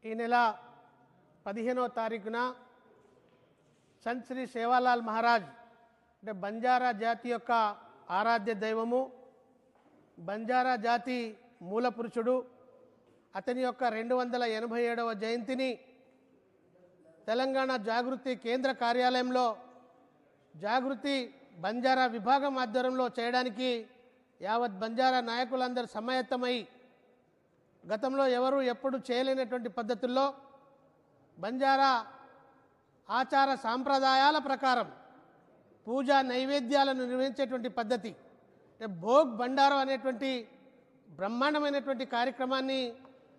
ఈ నెల 15వ తారీఖున సంత్ శ్రీ సేవాలాల్ మహారాజ్ అంటే బంజారా జాతి యొక్క ఆరాధ్య దైవము, బంజారా జాతి మూల పురుషుడు, అతని యొక్క 287వ జయంతిని తెలంగాణ జాగృతి కేంద్ర కార్యాలయంలో జాగృతి బంజారా విభాగం ఆధ్వర్యంలో చేయడానికి యావత్ బంజారా నాయకులందరూ సమాయత్తమై గతంలో ఎవరు ఎప్పుడు చేయలేనటువంటి పద్ధతుల్లో బంజారా ఆచార సాంప్రదాయాల ప్రకారం పూజా నైవేద్యాలను నిర్వహించేటువంటి పద్ధతి భోగ్ బండారో అనేటువంటి బ్రహ్మాండమైనటువంటి కార్యక్రమాన్ని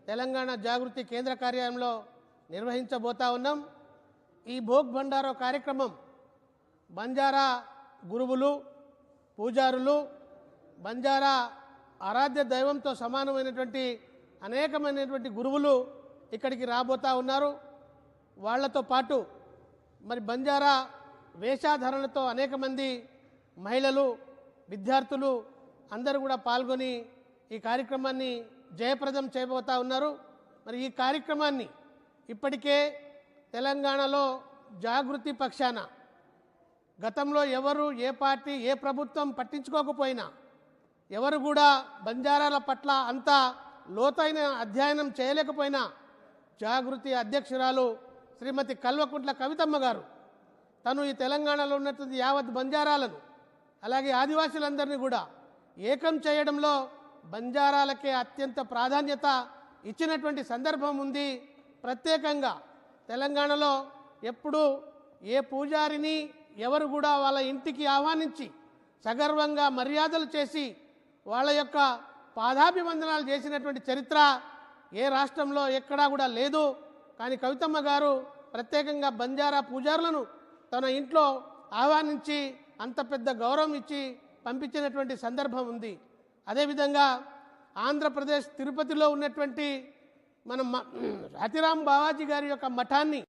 తెలంగాణ జాగృతి కేంద్ర కార్యాలయంలో నిర్వహించబోతా ఉన్నాం. ఈ భోగ్ బండారో కార్యక్రమం బంజారా గురువులు, పూజారులు, బంజారా ఆరాధ్య దైవంతో సమానమైనటువంటి అనేకమైనటువంటి గురువులు ఇక్కడికి రాబోతా ఉన్నారు. వాళ్లతో పాటు మరి బంజారా వేషాధారణతో అనేక మంది మహిళలు, విద్యార్థులు అందరూ కూడా పాల్గొని ఈ కార్యక్రమాన్ని జయప్రదం చేయబోతా ఉన్నారు. మరి ఈ కార్యక్రమాన్ని ఇప్పటికే తెలంగాణలో జాగృతి పక్షాన గతంలో ఎవరు ఏ పార్టీ ఏ ప్రభుత్వం పట్టించుకోకపోయినా, ఎవరు కూడా బంజారాల పట్ల అంత లోతైన అధ్యయనం చేయలేకపోయినా జాగృతి అధ్యక్షురాలు శ్రీమతి కల్వకుంట్ల కవితమ్మ గారు తను ఈ తెలంగాణలో ఉన్నటువంటి యావత్ బంజారాలను అలాగే ఆదివాసులందరినీ కూడా ఏకం చేయడంలో బంజారాలకే అత్యంత ప్రాధాన్యత ఇచ్చినటువంటి సందర్భం ఉంది. ప్రత్యేకంగా తెలంగాణలో ఎప్పుడు ఏ పూజారిని ఎవరు కూడా వాళ్ళ ఇంటికి ఆహ్వానించి సగర్వంగా మర్యాదలు చేసి వాళ్ళ యొక్క పాదాభివందనాలు చేసినటువంటి చరిత్ర ఏ రాష్ట్రంలో ఎక్కడా కూడా లేదు. కానీ కవితమ్మ గారు ప్రత్యేకంగా బంజారా పూజారులను తన ఇంట్లో ఆహ్వానించి అంత పెద్ద గౌరవం ఇచ్చి పంపించినటువంటి సందర్భం ఉంది. అదేవిధంగా ఆంధ్రప్రదేశ్ తిరుపతిలో ఉన్నటువంటి మన అతిరామ్ బావాజీ గారి యొక్క మఠాన్ని